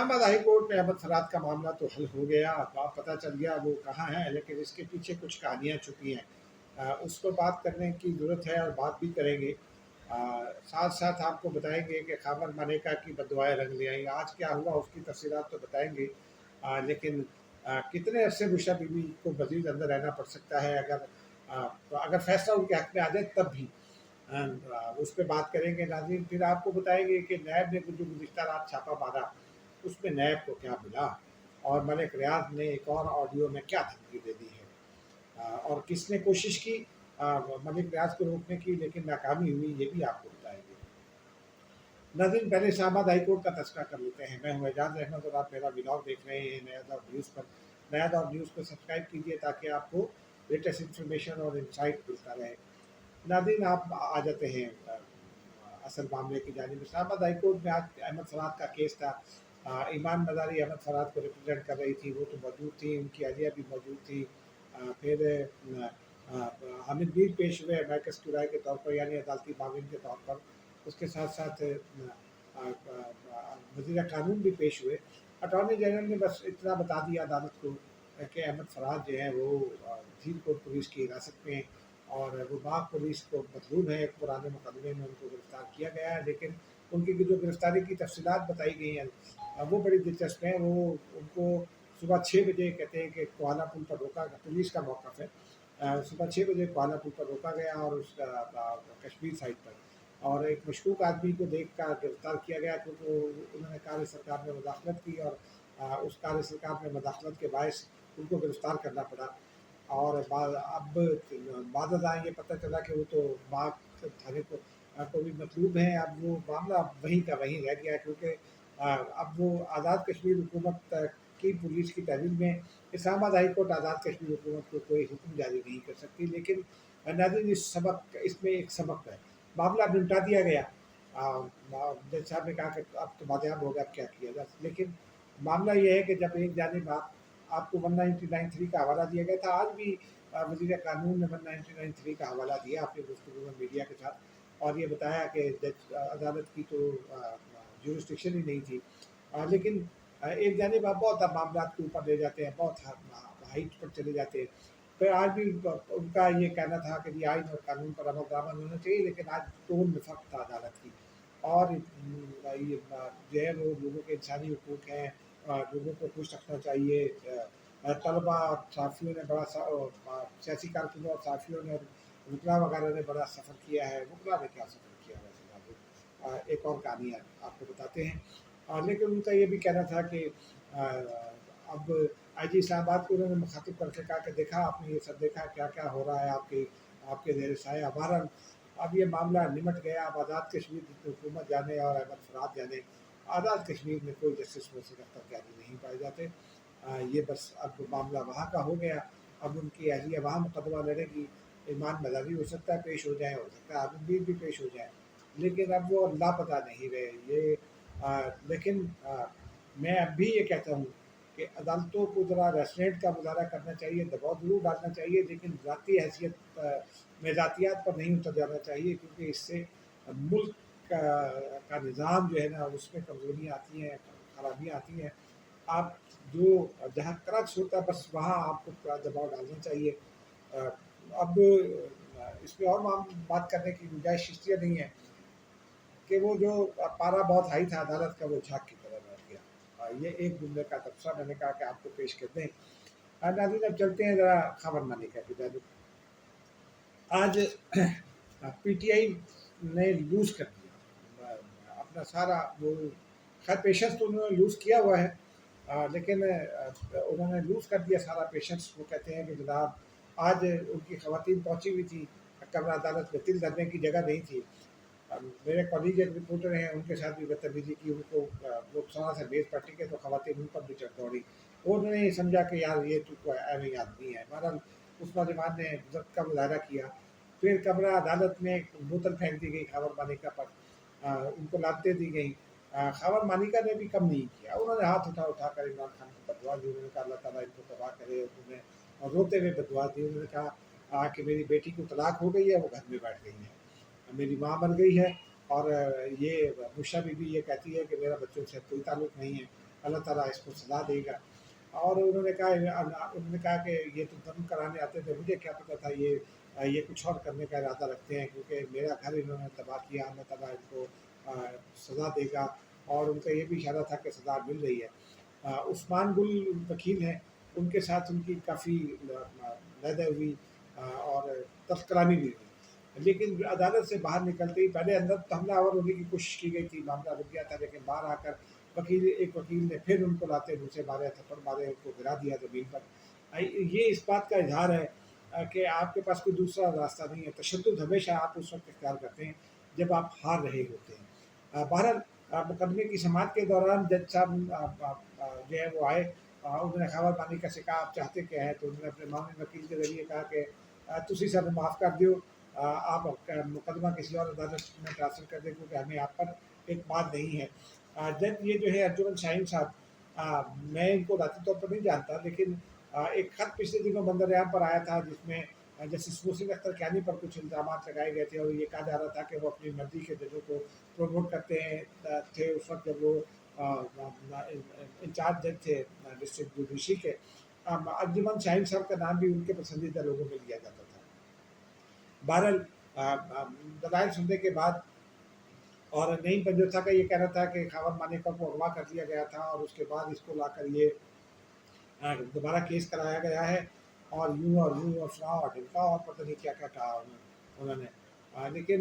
اسلام آباد high court میں احمد فراد کا معاملہ تو حل ہو گیا، پتہ چل گیا وہ کہاں ہے، لیکن اس کے پیچھے کچھ کہانیاں چھپی ہیں، اس پر بات کرنے کی ضرورت ہے اور بات بھی کریں گے۔ ساتھ ساتھ آپ کو بتائیں گے کہ خاور ملیکا کی بددعائیں رنگ لے آئیں، آج کیا ہوا اس کی تفصیلات تو بتائیں گے، لیکن کتنے عرصے بشرا بی بی کو مزید اندر رہنا پڑ سکتا ہے اگر فیصلہ ان کے حق میں آ جائے تب بھی، اس پہ بات کریں گے ناظرین۔ پھر آپ کو بتائیں گے کہ نیب نے جو گزشتہ رات چھاپہ مارا اس میں نیب کو کیا ملا، اور ملک ریاض نے ایک اور آڈیو میں کیا دھمکی دے دی ہے، اور کس نے کوشش کی ملک ریاض کو روکنے کی لیکن ناکامی ہوئی، یہ بھی آپ کو بتائیں گے۔ ناظرین پہلے اسلام آباد ہائی کورٹ کا تذکرہ کر لیتے ہیں۔ میں ہوں اعجاز احمد اور آپ میرا ولاگ دیکھ رہے ہیں نیا دور نیوز پر۔ نیا دور نیوز کو سبسکرائب کیجیے تاکہ آپ کو لیٹسٹ انفارمیشن اور انسائٹ ملتا رہے۔ ناظرین آپ آ جاتے ہیں اصل معاملے کی جانب۔ اسلام آباد ہائی کورٹ میں آج احمد فراد کا کیس تھا۔ ایمان مزاری احمد فراد کو ریپرزینٹ کر رہی تھی، وہ تو موجود تھی، ان کی اہلیہ بھی موجود تھی۔ پھر حامد میر پیش ہوئے میکس کی رائے کے طور پر، یعنی عدالتی معاون کے طور پر۔ اس کے ساتھ ساتھ وزیر قانون بھی پیش ہوئے۔ اٹارنی جنرل نے بس اتنا بتا دیا عدالت کو کہ احمد فراد جو ہیں وہ جھیل کوٹ پولیس کی حراست میں، اور وہ باغ پولیس کو مطلوب ہے، ایک پرانے مقدمے میں ان کو گرفتار کیا گیا ہے، لیکن ان کی جو گرفتاری کی تفصیلات بتائی گئی ہیں وہ بڑی دلچسپ ہیں۔ وہ ان کو صبح 6 بجے کہتے ہیں کہ کوالہ پل پر روکا، پولیس کا موقف ہے، صبح 6 بجے کوالہ پل پر روکا گیا اور اس کا کشمیر سائڈ پر، اور ایک مشکوک آدمی کو دیکھ کر گرفتار کیا گیا کیونکہ انہوں نے کار سرکار میں مداخلت کی، اور اس کار سرکار میں مداخلت کے باعث ان کو گرفتار کرنا پڑا۔ اور اب بعد ازاں یہ پتہ چلا کہ وہ تو باغ تھانے کو بھی مطلوب ہیں۔ اب وہ معاملہ وہیں کا وہیں رہ گیا کیونکہ اب وہ آزاد کشمیر حکومت کی پولیس کی تحویل میں اسلام آباد ہائی کورٹ آزاد کشمیر حکومت کو کوئی حکم جاری نہیں کر سکتی۔ لیکن ناظرین اس میں ایک سبق ہے، معاملہ نمٹا دیا گیا۔ جج صاحب نے کہا کہ اب تو بادیاب ہوگا، اب کیا کیا جائے، لیکن معاملہ یہ ہے کہ جب ایک جانب آپ کو 1993 کا حوالہ دیا گیا تھا، آج بھی وزیر قانون نے 1993 کا حوالہ دیا اپنی گفتگو میں میڈیا کے ساتھ، اور یہ بتایا کہ عدالت کی تو جورسڈکشن ہی نہیں تھی، لیکن ایک جانب آپ بہت معاملات کے اوپر لے جاتے ہیں، بہت ہائٹ پر چلے جاتے ہیں۔ پھر آج بھی ان کا یہ کہنا تھا کہ جی آئین اور قانون پر عمل درآمد ہونا چاہیے، لیکن آج ٹون میں فرق تھا عدالت کی، اور یہ جو ہے وہ لوگوں کے انسانی حقوق ہیں، لوگوں کو خوش رکھنا چاہیے۔ طلبا اور صحافیوں نے بڑا سیاسی کارکنوں اور صحافیوں نے اور وکلا وغیرہ نے بڑا سفر کیا ہے۔ وکلا نے کیا سفر کیا ہے ایک اور کہانی آپ کو بتاتے ہیں، لیکن ان کا یہ بھی کہنا تھا کہ اب آئی جی اسلام آباد کو انہوں نے مخاطب کر کے کہا کہ دیکھا آپ نے یہ سب دیکھا کیا کیا ہو رہا ہے آپ کے زیر سایہ، ہمارا اب یہ معاملہ نمٹ گیا، اب آزاد کشمیر کی حکومت جانے اور احمد فراد جانے، آزاد کشمیر میں کوئی جسٹس میں سے دفتر جاری نہیں پائے جاتے۔ یہ بس اب معاملہ وہاں کا ہو گیا، اب ان کی اہلیہ وہاں مقدمہ لڑے گی۔ ایمان مزاری ہو سکتا ہے پیش ہو جائیں، ہو سکتا ہے حامد میر بھی پیش ہو جائیں، لیکن اب وہ لاپتہ نہیں رہے یہ۔ لیکن میں اب بھی یہ کہتا ہوں کہ عدالتوں کو ذرا ریسٹورینٹ کا مظاہرہ کرنا چاہیے، دباؤ ضرور ڈالنا چاہیے، لیکن ذاتی حیثیت میں ذاتیات پر نہیں اتر جانا چاہیے، کیونکہ اس سے ملک کا نظام جو ہے نا اس میں کمزوریاں آتی ہیں، خرابیاں آتی ہیں۔ آپ جہاں کرپس ہوتا ہے بس وہاں آپ کو تھوڑا دباؤ ڈالنا چاہیے۔ اب اس میں اور بات کرنے کی گنجائش اس لیے نہیں ہے کہ وہ جو پارا بہت ہائی تھا عدالت کا، وہ جھاگ کی طرح بیٹھ گیا۔ یہ ایک جملے کا تبصرہ میں نے کہا کہ آپ کو پیش کر دیں۔ ناظرین اب چلتے ہیں ذرا خاور ملیکا کی جانب۔ آج پی ٹی آئی نے لوز کر دیا اپنا سارا، وہ خیر پیشنس تو انہوں نے لوز کیا ہوا ہے، لیکن انہوں نے لوز کر دیا سارا پیشنس۔ وہ کہتے ہیں کہ جناب آج ان کی خواتین پہنچی ہوئی تھی کمرہ عدالت میں، تل دھرنے کی جگہ نہیں تھی۔ میرے کولیگ ایک رپورٹر ہیں، ان کے ساتھ بھی بدتمیزی کی، ان کو لوکسبھا سے میز پر ٹکے تو خواتین ان پر بھی چڑھ دوڑی۔ انہوں نے یہ سمجھا کہ یار یہ تو کوئی ایویں آدمی ہے۔ بہرحال اس نوجوان نے ضبط کا مظاہرہ کیا، پھر کمرہ عدالت میں ایک بوتل پھینک دی گئی خاور ملیکا پر، ان کو لانتیں دی گئیں۔ خاور ملیکا نے بھی کم نہیں کیا، انہوں نے ہاتھ اٹھا کر عمران خان کو بددعا دی، انہوں نے کہا اللہ تعالیٰ ان کو تباہ کرے، انہوں نے روتے ہوئے بددعا دی۔ انہوں نے کہا کہ میری بیٹی کو طلاق ہو گئی ہے، وہ گھر میں بیٹھ گئی ہے، میری ماں مر گئی ہے، اور یہ بشرا بی بی یہ کہتی ہے کہ میرا بچوں سے کوئی تعلق نہیں ہے۔ اللہ ताला इसको सजा देगा। और उन्होंने कहा कि ये तो दम कराने आते थे, मुझे क्या पता था ये कुछ और करने का इरादा रखते हैं, क्योंकि मेरा घर इन्होंने तबाह किया, अल्लाह ताला इनको सज़ा देगा। और उनका ये भी इशारा था कि सज़ा मिल रही है। उस्मान गुल वकील हैं, उनके साथ उनकी काफ़ी लड़ाई हुई और तस्करानी भी हुई, लेकिन अदालत से बाहर निकलते ही पहले अंदर तो हमलावर होने की कोशिश की गई थी, मामला रुक गया था, लेकिन बाहर आकर एक वकील ने फिर उनको लाते घुसे मारे, थप्पड़ मारे, उनको गिरा दिया ज़मीन पर। ये इस बात का इजहार है कि आपके पास कोई दूसरा रास्ता नहीं है। तशद्दुद हमेशा आप उस वक्त इख्तियार करते हैं जब आप हार रहे होते हैं। बहरहाल मुकदमे की समाअत के दौरान जज साहब जो है वो आए, उन्होंने खबर पानी का सिका आप चाहते क्या है, तो उन्होंने अपने मामले वकील के जरिए कहा कि तुसी सानू माफ़ कर दियो, आप मुकदमा किसी और अदालत में ट्रांसफर कर दें, क्योंकि हमें आप पर एतमाद नहीं है। जज ये जो है अर्जुमन शाहीन साहब, मैं इनको ذاتی तौर पर नहीं जानता, लेकिन एक खत पिछले दिनों बंदरयाम पर आया था जिसमें जस्टिस मोहसिन अख्तर कियानी पर कुछ इल्ज़ामात लगाए गए थे, और ये कहा जा रहा था कि वो अपनी मर्ज़ी के जजों को प्रमोट करते हैं थे उस वक्त जब वो इंचार्ज जज थे डिस्ट्रिक्ट जुडिशरी के। अर्जुमन शाहीन साहब का नाम भी उनके पसंदीदा लोगों में लिया जाता था। बहरहाल दलाइल सुनने के बाद, और नईम पंजोथा का ये कहना था कि खावर मानेका को अगवा कर लिया गया था और उसके बाद इसको लाकर ये दोबारा केस कराया गया है, और यूँ और फलां और ढिमका और पता नहीं क्या क्या कहा उन्होंने। लेकिन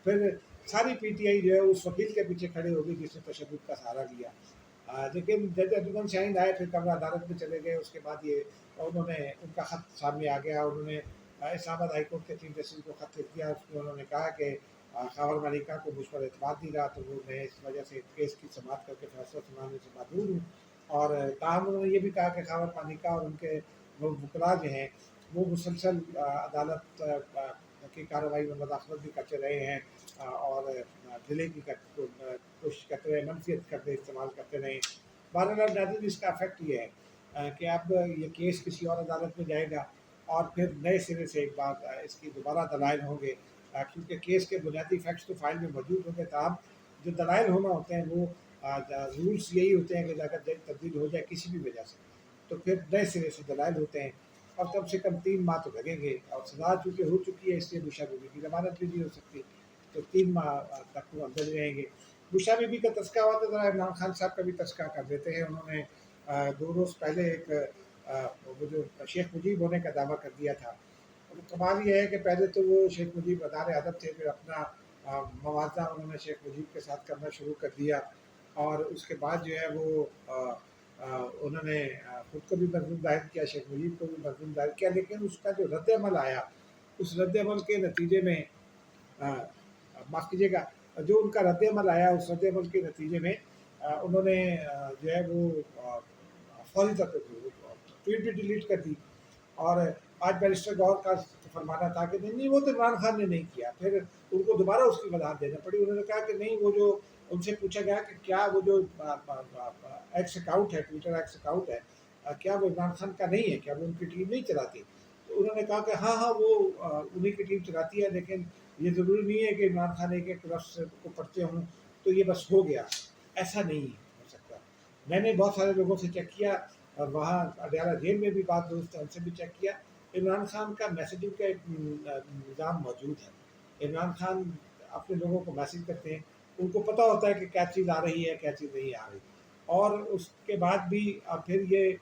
फिर सारी पीटीआई जो है उस वकील के पीछे खड़े हो गई जिसने तशद्दुद का सहारा लिया। लेकिन जज अर्जुमन शाहीन आए, फिर कमरा अदालत में चले गए। उसके बाद ये उन्होंने उनका ख़त सामने आ गया, उन्होंने इस्लामाबाद हाई कोर्ट के चीफ जस्टिस को ख़त लिख दिया। उसमें उन्होंने कहा कि खावर मालिका को मुझ पर एतमाद नहीं रहा, तो वो मैं इस वजह से केस की समाअत करके फैसला सुनाने से मजबूर हूँ। और ताहम उन्होंने ये भी कहा कि खावर मालिका और उनके वो वकला जो हैं वो मुसलसल अदालत की कार्रवाई में मदाखलत भी करते रहे हैं, और डिले की कोशिश करते रहे, मनफियत करते इस्तेमाल करते रहे। बहरहाल नाज़रीन, इसका इफेक्ट ये है कि अब ये केस किसी और अदालत में जाएगा, और फिर नए सिरे से एक बार इसकी दोबारा दलाइल होंगे, क्योंकि केस के बुनियादी फैक्ट्स तो फाइल में मौजूद होंगे, तमाम जो दलाइल होना होते हैं वो रूल्स यही होते हैं कि अगर जज तब्दील हो जाए किसी भी वजह से, तो फिर नए सिरे से दलाइल होते हैं, और कम से कम 3 माह तो लगेंगे। और सजा चूँकि हो चुकी है, इसलिए बुशा बीबी की ज़मानत भी नहीं हो सकती, तो 3 माह तक वो अंदर ही रहेंगे। बुशा बीबी का तस्करा हुआ तो ज़रा इमरान खान साहब का भी तस्करा कर देते हैं। उन्होंने 2 रोज़ पहले वो जो शेख मुजीब होने का दावा कर दिया था। और कमाल ये है कि पहले तो वो शेख मुजीब वज़ार अदब थे, फिर अपना मवाज़ा उन्होंने शेख मुजीब के साथ करना शुरू कर दिया, और उसके बाद जो है वो उन्होंने खुद को भी मज़लूम ज़ाहिर किया, शेख मुजीब को भी मज़लूम ज़ाहिर किया। लेकिन उसका जो रद्द-ए-अमल आया, उस रद्द-ए-अमल के नतीजे में माफ़ कीजिएगा, जो उनका रद्द-ए-अमल आया, उस रद्द-ए-अमल के नतीजे में उन्होंने जो है वो फौरी तौर पे ट्वीट भी डिलीट कर दी। और आज बैरिस्टर गौहर का फरमाना था कि नहीं वो तो इमरान खान ने नहीं किया, फिर उनको दोबारा उसकी वजाहत देना पड़ी। उन्होंने कहा कि नहीं, वो जो उनसे पूछा गया कि क्या वो जो एक्स अकाउंट है, ट्विटर एक्स अकाउंट है, क्या वो इमरान खान का नहीं है, क्या वो उनकी टीम नहीं चलाती? तो उन्होंने कहा कि हाँ हाँ, वो उन्हीं की टीम चलाती है, लेकिन ये ज़रूरी नहीं है कि इमरान खान एक एक लफ्ज़ को पढ़ते हों तो ये बस हो गया, ऐसा नहीं हो सकता। मैंने बहुत सारे लोगों से चेक किया, और वहाँ अडयाला जेल में भी बात दुरुस्त है, उनसे भी चेक किया। इमरान खान का मैसेजिंग का एक निज़ाम मौजूद है। इमरान खान अपने लोगों को मैसेज करते हैं, उनको पता होता है कि क्या चीज़ आ रही है, क्या चीज़ नहीं आ रही, और उसके बाद भी अब फिर ये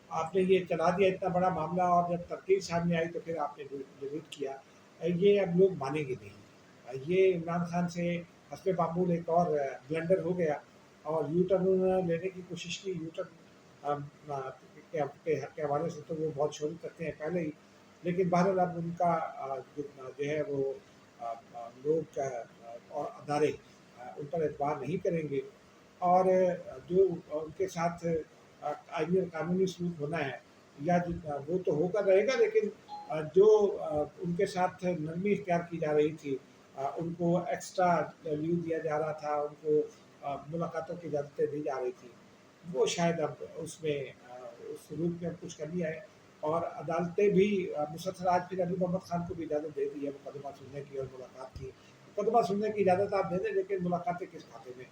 आपने ये चला दिया इतना बड़ा मामला, और जब तफ्तीश सामने आई तो फिर आपने डिलीट किया। ये अब लोग मानेंगे नहीं। ये इमरान खान से हस्बे मामूल एक और ब्लंडर हो गया, और यू टर्न उन्होंने लेने की कोशिश की। यू टर्न के हवाले से तो वो बहुत शोर करते हैं पहले ही, लेकिन बहरहाल अब उनका जो है वो लोग और अदारे उन पर एतबार नहीं करेंगे, और जो उनके साथ आईनी और कानूनी सलूक होना है या वो तो होगा रहेगा, लेकिन जो उनके साथ नरमी इख्तियार की जा रही थी, उनको एक्स्ट्रा लीव दिया जा रहा था, उनको मुलाकातों की इजाज़तें दी जा रही थी, वो शायद अब उसमें उस रूप में कुछ कमी आए। और अदालतें भी मुसलसल आज फिर अली मोहम्मद खान को भी इजाज़त दे दी है मुकदमा सुनने की और मुलाकात की। मुकदमा सुनने की इजाज़त आप दे दें, लेकिन मुलाकातें किस खाते में?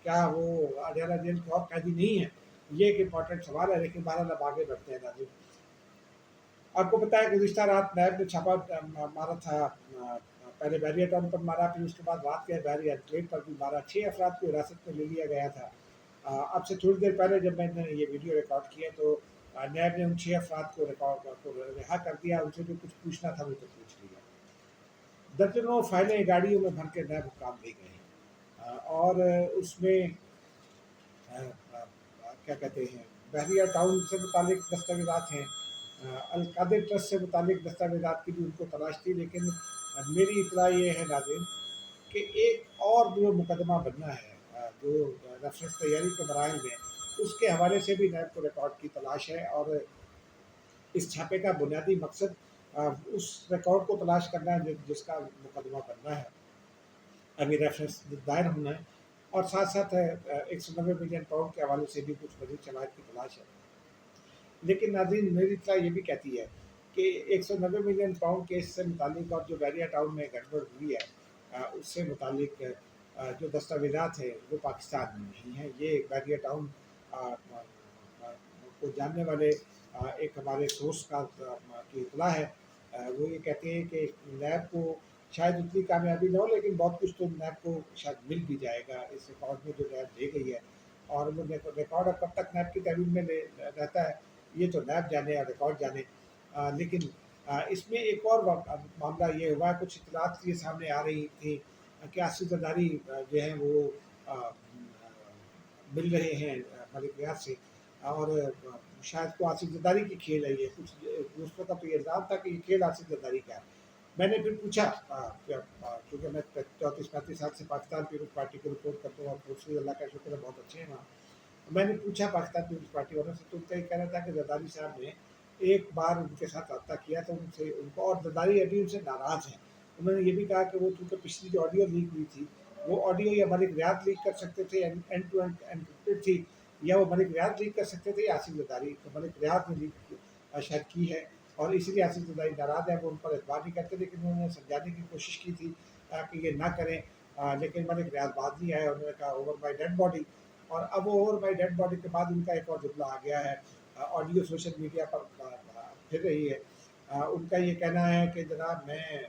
क्या वो अडयाला जेल के और कैदी नहीं है, ये एक इम्पॉर्टेंट सवाल है। लेकिन बहरहाल अब आगे बढ़ते हैं नाज़रीन। आपको पता है गुज़िश्ता रात नैब ने छापा मारा था, पहले बैरिया टाउन पर मारा, फिर उसके बाद रात के बैरिया एनक्लेव पर भी मारा। 6 अफराद को हिरासत में ले लिया गया था। अब से थोड़ी देर पहले जब मैंने ये वीडियो रिकॉर्ड किया तो नैब ने उन 6 अफराद को रिहा कर दिया। उनसे जो कुछ पूछना था वो तो पूछ लिया। दर्जनों फाइलें गाड़ियों में भर के नैब हुकाम ले गए हैं, और उसमें क्या कहते हैं, बहरिया टाउन से मुतालिक दस्तावेज़ात हैं, अलकादिर ट्रस्ट से मुतालिक दस्तावेज़ात की भी उनको तलाश थी। लेकिन मेरी इतला ये है नाज़रीन कि एक और जो मुकदमा बनना है, जो रेफरेंस तैयारी के मराहल में, उसके हवाले से भी नैब को रिकॉर्ड की तलाश है। और इस छापे का बुनियादी मकसद उस रिकॉर्ड को तलाश करना है जिसका मुकदमा बनना है, अभी रेफरेंस दायर होना है। और साथ साथ 190 मिलियन पाउंड के हवाले से भी कुछ मजीद शवाहिद की तलाश है। लेकिन नाज़रीन मेरी इत्तला ये भी कहती है कि 190 मिलियन पाउंड केस से मुतालिक और जो बैरिया टाउन में गड़बड़ हुई है, उससे मुतालिक जो दस्तावेज़ात है वो पाकिस्तान में नहीं है। ये बैरिया टाउन को जानने वाले एक हमारे सोर्स की इत्तला है। वो ये कहते हैं कि नैब को शायद उतनी कामयाबी न हो, लेकिन बहुत कुछ तो नैब को शायद मिल भी जाएगा इस रिकॉर्ड में जो नैब ले गई है। और वो रिकॉर्ड अब कब तक नैब की तहवील में रहता है ये तो नैब जाने और रिकॉर्ड जाने। लेकिन इसमें एक और मामला ये हुआ है, कुछ इतलात ये सामने आ रही थी कि आसिफ जरदारी जो हैं वो मिल रहे हैं मलिक रियाज से, और शायद को आसिफ जरदारी की खेल है ये। कुछ दोस्तों का तो ये इल्ज़ाम था कि ये खेल आसिफ जरदारी का है। मैंने फिर पूछा, क्योंकि मैं 34-35 साल से पाकिस्तान पीपल्स पार्टी को रिपोर्ट करता हूँ, और दूसरी अल्लाह का शुक्र है बहुत अच्छे हैं वहाँ। मैंने पूछा पाकिस्तान पीपल्स पार्टी वालों से, तो उनका ये कहना था कि जरदारी साहब ने एक बार उनके साथ रब्ता किया तो उनसे उनको, और जरदारी अभी उनसे नाराज़ हैं। उन्होंने ये भी कहा कि वो चूँकि पिछली जो ऑडियो लीक हुई थी, वो ऑडियो या मलिक रियाज लीक कर सकते थे, एंड टू एंड एनक्रिप्टेड थी, या वो मलिक रियाज लीक कर सकते थे या आसिफ जरदारी। तो मलिक रियाज ने लीक शायद की है, और इसीलिए आसिफ जरदारी नाराज़ है, वो उन पर एतबार नहीं करते। लेकिन उन्होंने समझाने की कोशिश की थी कि ये ना करें, लेकिन मलिक रियाज बात नहीं आया। उन्होंने कहा ओवर माई डेड बॉडी। और अब ओवर बाई डेड बॉडी के बाद उनका एक और जुमला आ गया है, ऑडियो सोशल मीडिया पर फिर रही है। उनका ये कहना है कि जनाब मैं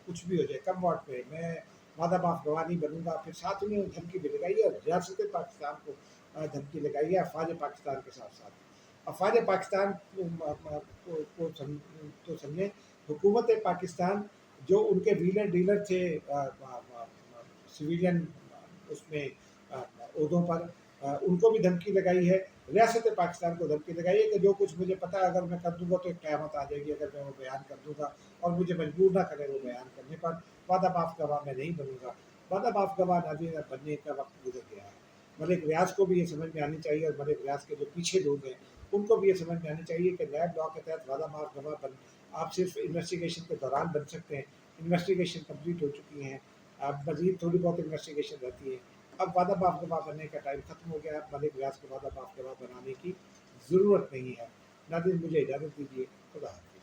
कुछ भी हो जाए कम वॉट पे मैं वादा माफ गवाह नहीं बनूंगा। फिर साथ उन्होंने धमकी भी लगाई है और रियासत पाकिस्तान को धमकी लगाई है, अफवाज पाकिस्तान के साथ साथ। अफवाज पाकिस्तान तो समझें हुकूमत पाकिस्तान, जो उनके व्हीलर डीलर थे सिविलियन उसमें ओहदों पर, उनको भी धमकी लगाई है। रियासत पाकिस्तान को धमकी लगाई है कि जो कुछ मुझे पता है अगर मैं कर दूंगा तो एक क़यामत आ जाएगी अगर मैं वो बयान कर दूंगा, और मुझे मजबूर ना करें वो बयान करने पर। वादा माफ गवाह मैं नहीं बनूंगा। वादा माफ गवाह नाज़रीन बनने का वक्त गुजर गया है। मलिक रियाज को भी ये समझ में आनी चाहिए, और मलिक रियाज के जो पीछे लोग हैं उनको भी ये समझ में आनी चाहिए कि नैब लॉ के तहत वादा माफ गवाह बन आप सिर्फ इन्वेस्टिगेशन के दौरान बन सकते हैं। इन्वेस्टिगेशन कंप्लीट हो चुकी हैं, अब मज़ीद थोड़ी बहुत इन्वेस्टिगेशन रहती है। अब वादा माफ गवाह बनने का टाइम खत्म हो गया। मलिक रियाज को वादा माफ गवाह बनाने की ज़रूरत नहीं है। नाज़रीन मुझे इजाज़त दीजिए। खुदा हाफ़िज़।